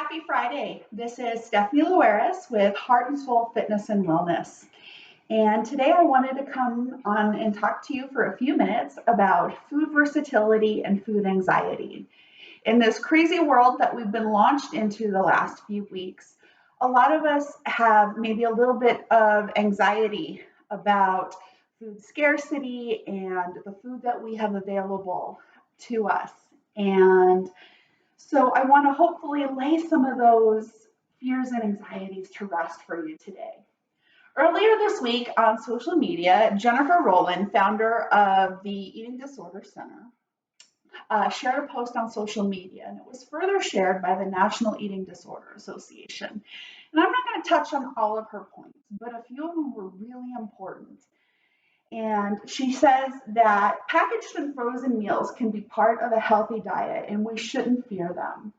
Happy Friday. This is Stephanie Luaris with Heart and Soul Fitness and Wellness. And today I wanted to come on and talk to you for a few minutes about food versatility and food anxiety. In this crazy world that we've been launched into the last few weeks, a lot of us have maybe a little bit of anxiety about food scarcity and the food that we have available to us. And so I want to hopefully lay some of those fears and anxieties to rest for you today. Earlier this week on social media, Jennifer Rowland, founder of the Eating Disorder Center, shared a post on social media, and it was further shared by the National Eating Disorder Association. And I'm not going to touch on all of her points, but a few of them were really important. And she says that packaged and frozen meals can be part of a healthy diet and we shouldn't fear them.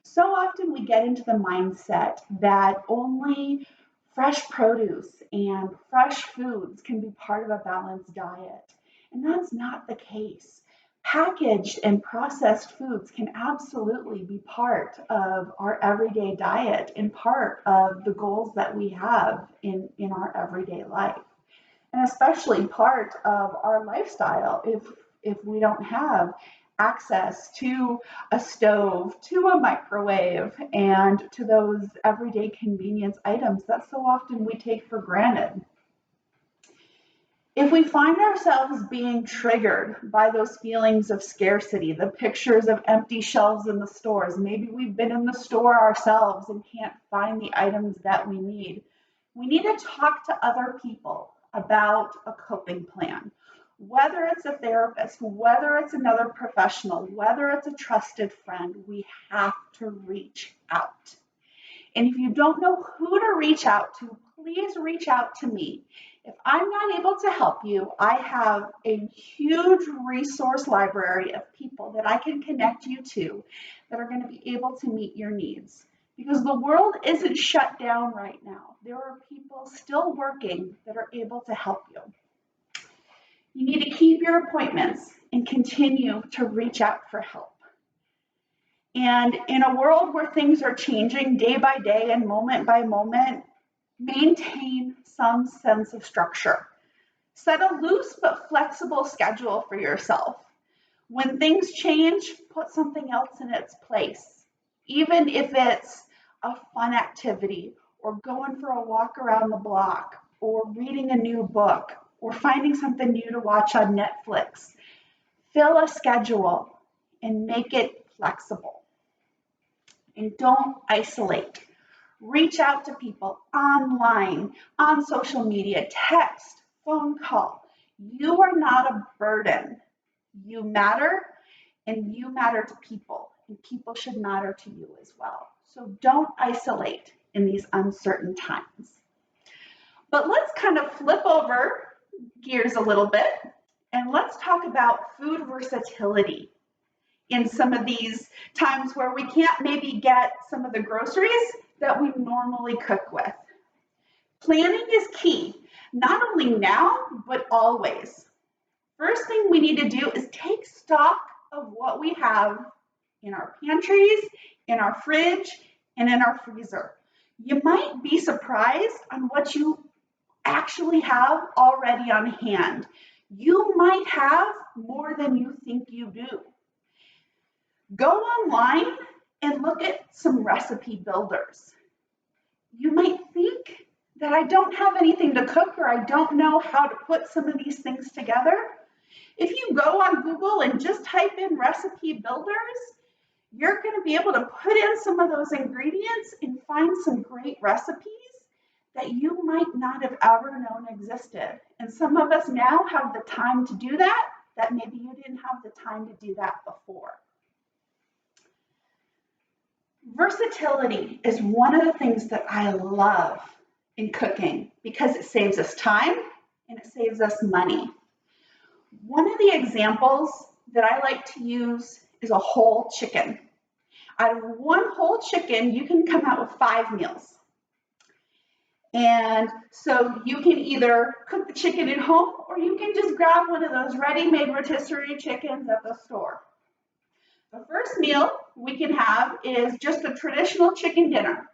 So often we get into the mindset that only fresh produce and fresh foods can be part of a balanced diet. And that's not the case. Packaged and processed foods can absolutely be part of our everyday diet and part of the goals that we have in our everyday life. And especially part of our lifestyle if we don't have access to a stove, to a microwave, and to those everyday convenience items that so often we take for granted. If we find ourselves being triggered by those feelings of scarcity, the pictures of empty shelves in the stores, maybe we've been in the store ourselves and can't find the items that we need to talk to other people about a coping plan, whether it's a therapist, whether it's another professional, whether it's a trusted friend. We have to reach out. And if you don't know who to reach out to, please reach out to me. If I'm not able to help you, I have a huge resource library of people that I can connect you to that are going to be able to meet your needs. Because the world isn't shut down right now. There are people still working that are able to help you. You need to keep your appointments and continue to reach out for help. And in a world where things are changing day by day and moment by moment, maintain some sense of structure. Set a loose but flexible schedule for yourself. When things change, put something else in its place. Even if it's a fun activity or going for a walk around the block or reading a new book or finding something new to watch on Netflix. Fill a schedule and make it flexible. And don't isolate. Reach out to people online, on social media, text, phone call. You are not a burden. You matter, and you matter to people, and people should matter to you as well. So don't isolate in these uncertain times. But let's kind of flip over gears a little bit and let's talk about food versatility in some of these times where we can't maybe get some of the groceries that we normally cook with. Planning is key, not only now, but always. First thing we need to do is take stock of what we have in our pantries, in our fridge, and in our freezer. You might be surprised on what you actually have already on hand. You might have more than you think you do. Go online and look at some recipe builders. You might think that I don't have anything to cook or I don't know how to put some of these things together. If you go on Google and just type in recipe builders, you're going to be able to put in some of those ingredients and find some great recipes that you might not have ever known existed. And some of us now have the time to do that maybe you didn't have the time to do that before. Versatility is one of the things that I love in cooking because it saves us time and it saves us money. One of the examples that I like to use is a whole chicken. Out of one whole chicken, you can come out with 5 meals. And so you can either cook the chicken at home or you can just grab one of those ready-made rotisserie chickens at the store. The first meal we can have is just a traditional chicken dinner.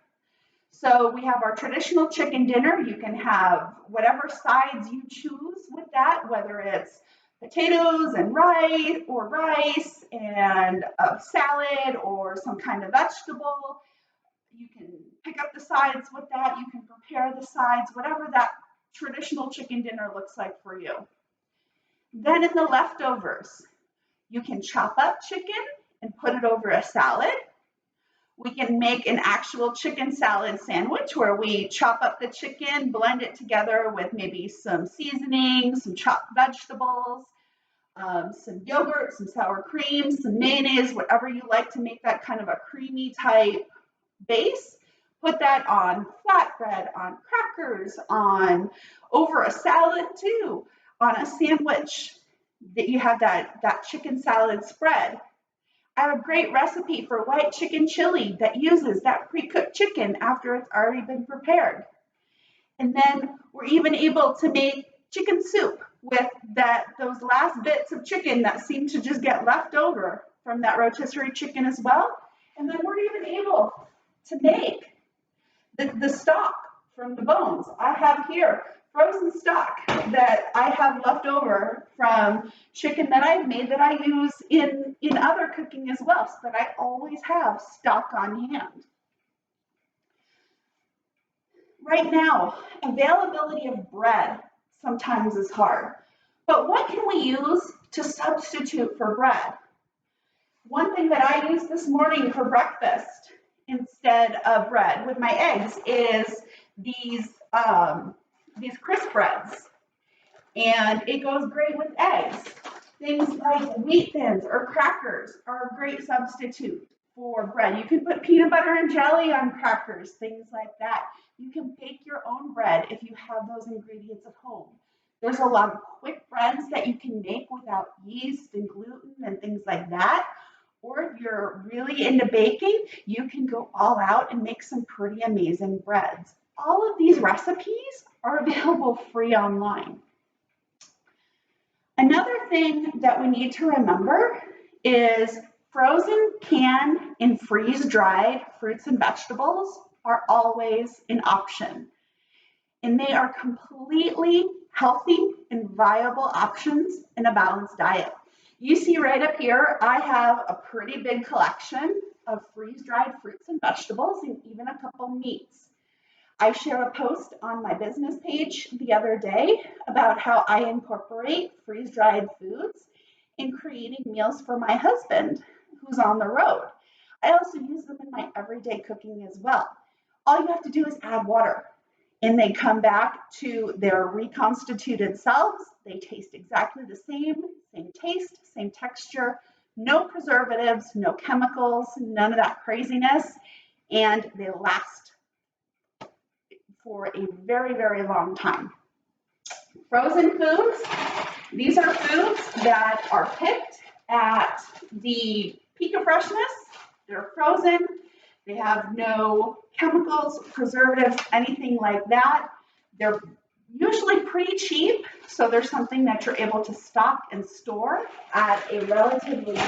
So we have our traditional chicken dinner. You can have whatever sides you choose with that, whether it's potatoes and rice and a salad or some kind of vegetable. You can pick up the sides with that. You can prepare the sides, whatever that traditional chicken dinner looks like for you. Then in the leftovers, you can chop up chicken and put it over a salad. We can make an actual chicken salad sandwich where we chop up the chicken, blend it together with maybe some seasoning, some chopped vegetables, some yogurt, some sour cream, some mayonnaise, whatever you like to make that kind of a creamy type base. Put that on flatbread, on crackers, on over a salad too, on a sandwich that you have that chicken salad spread. I have a great recipe for white chicken chili that uses that pre-cooked chicken after it's already been prepared. And then we're even able to make chicken soup with those last bits of chicken that seem to just get left over from that rotisserie chicken as well. And then we're even able to make the stock from the bones. I have here frozen stock that I have left over from chicken that I've made that I use in other cooking as well, so that I always have stock on hand. Right now, availability of bread sometimes is hard, but what can we use to substitute for bread? One thing that I used this morning for breakfast instead of bread with my eggs is these crisp breads, and it goes great with eggs. Things like wheat thins or crackers are a great substitute for bread. You can put peanut butter and jelly on crackers, things like that. You can bake your own bread if you have those ingredients at home. There's a lot of quick breads that you can make without yeast and gluten and things like that. Or if you're really into baking, you can go all out and make some pretty amazing breads. All of these recipes are available free online. Another thing that we need to remember is frozen, canned, and freeze-dried fruits and vegetables are always an option. And they are completely healthy and viable options in a balanced diet. You see right up here, I have a pretty big collection of freeze-dried fruits and vegetables and even a couple meats. I share a post on my business page the other day about how I incorporate freeze-dried foods in creating meals for my husband who's on the road. I also use them in my everyday cooking as well. All you have to do is add water and they come back to their reconstituted selves. They taste exactly the same taste, same texture, no preservatives, no chemicals, none of that craziness, and they last for a very, very long time. Frozen foods, these are foods that are picked at the peak of freshness. They're frozen. They have no chemicals, preservatives, anything like that. They're usually pretty cheap, so they're something that you're able to stock and store at a relatively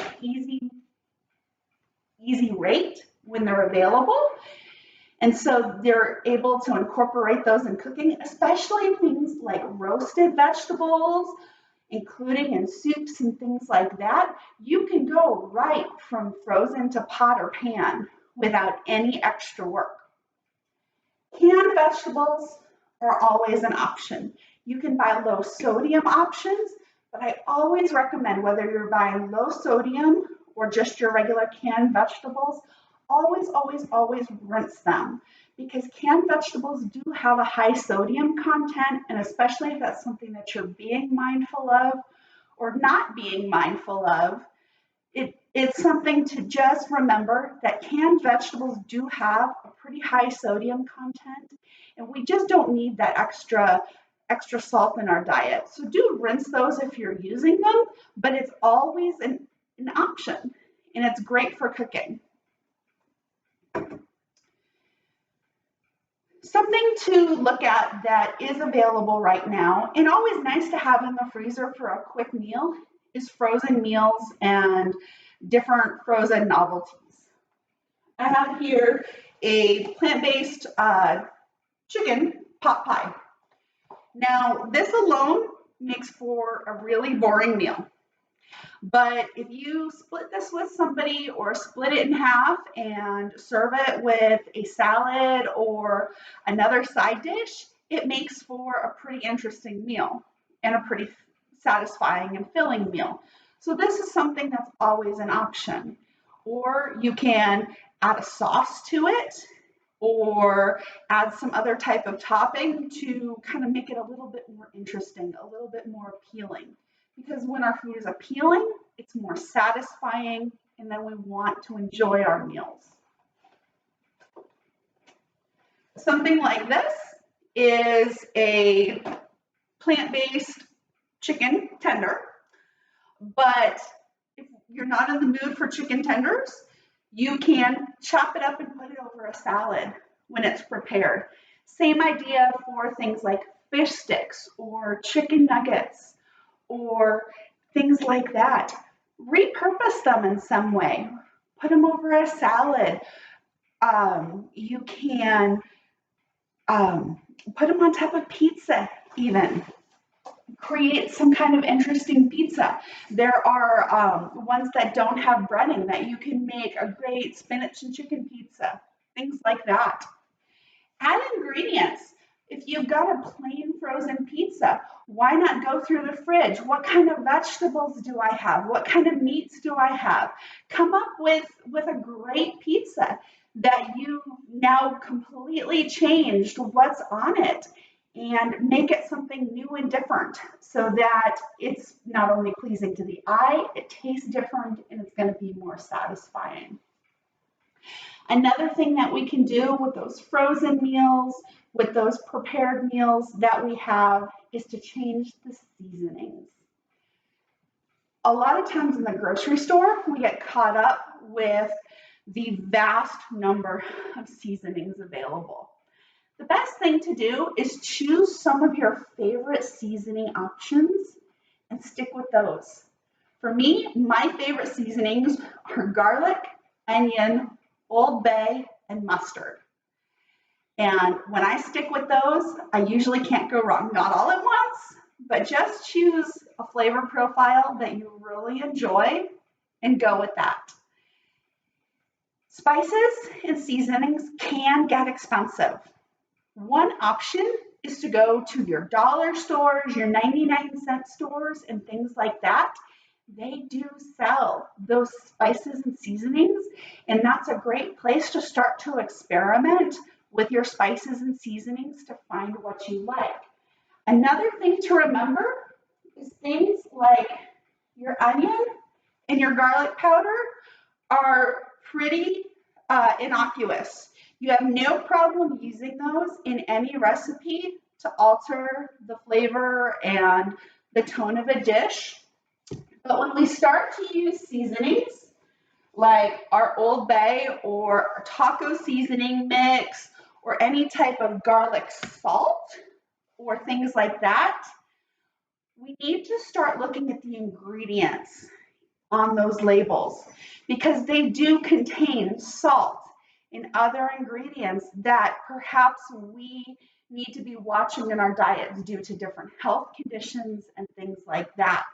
easy rate when they're available. And so they're able to incorporate those in cooking, especially things like roasted vegetables, including in soups and things like that. You can go right from frozen to pot or pan without any extra work. Canned vegetables are always an option. You can buy low sodium options, but I always recommend, whether you're buying low sodium or just your regular canned vegetables, always, always, always rinse them, because canned vegetables do have a high sodium content, and especially if that's something that you're being mindful of or not being mindful of, it's something to just remember that canned vegetables do have a pretty high sodium content, and we just don't need that extra salt in our diet. So do rinse those if you're using them, but it's always an option, and it's great for cooking. Something to look at that is available right now, and always nice to have in the freezer for a quick meal, is frozen meals and different frozen novelties. I have here a plant-based chicken pot pie. Now, this alone makes for a really boring meal. But if you split this with somebody or split it in half and serve it with a salad or another side dish, it makes for a pretty interesting meal and a pretty satisfying and filling meal. So this is something that's always an option. Or you can add a sauce to it or add some other type of topping to kind of make it a little bit more interesting, a little bit more appealing. Because when our food is appealing, it's more satisfying, and then we want to enjoy our meals. Something like this is a plant-based chicken tender, but if you're not in the mood for chicken tenders, you can chop it up and put it over a salad when it's prepared. Same idea for things like fish sticks or chicken nuggets or things like that. Repurpose them in some way. Put them over a salad. You can put them on top of pizza even. Create some kind of interesting pizza. There are ones that don't have breading that you can make a great spinach and chicken pizza, things like that. Add ingredients. If you've got a plain frozen pizza, why not go through the fridge? What kind of vegetables do I have? What kind of meats do I have? Come up with a great pizza that you now completely changed what's on it and make it something new and different so that it's not only pleasing to the eye, it tastes different, and it's going to be more satisfying. Another thing that we can do with those frozen meals, with those prepared meals that we have, is to change the seasonings. A lot of times in the grocery store, we get caught up with the vast number of seasonings available. The best thing to do is choose some of your favorite seasoning options and stick with those. For me, my favorite seasonings are garlic, onion, Old Bay, and mustard. And when I stick with those, I usually can't go wrong. Not all at once, but just choose a flavor profile that you really enjoy and go with that. Spices and seasonings can get expensive. One option is to go to your dollar stores, your 99-cent stores, and things like that. They do sell those spices and seasonings, and that's a great place to start to experiment with your spices and seasonings to find what you like. Another thing to remember is things like your onion and your garlic powder are pretty innocuous. You have no problem using those in any recipe to alter the flavor and the tone of a dish. But when we start to use seasonings like our Old Bay or our taco seasoning mix or any type of garlic salt or things like that, we need to start looking at the ingredients on those labels because they do contain salt and other ingredients that perhaps we need to be watching in our diets due to different health conditions and things like that.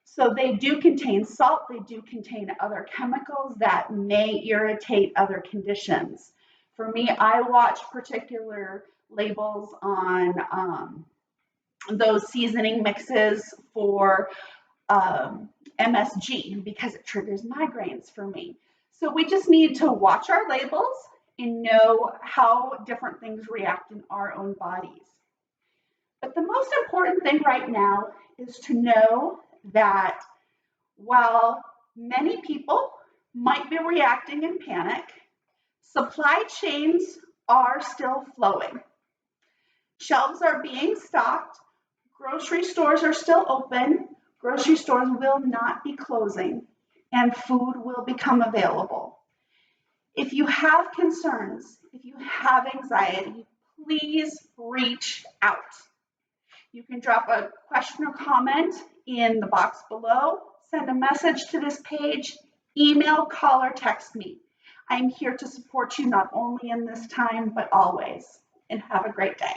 So they do contain salt, they do contain other chemicals that may irritate other conditions. For me, I watch particular labels on those seasoning mixes for MSG because it triggers migraines for me. So we just need to watch our labels and know how different things react in our own bodies. But the most important thing right now is to know that while many people might be reacting in panic, supply chains are still flowing. Shelves are being stocked. Grocery stores are still open. Grocery stores will not be closing, and food will become available. If you have concerns, if you have anxiety, please reach out. You can drop a question or comment in the box below, send a message to this page, Email, call, or text me. I'm here to support you not only in this time, but always. And have a great day.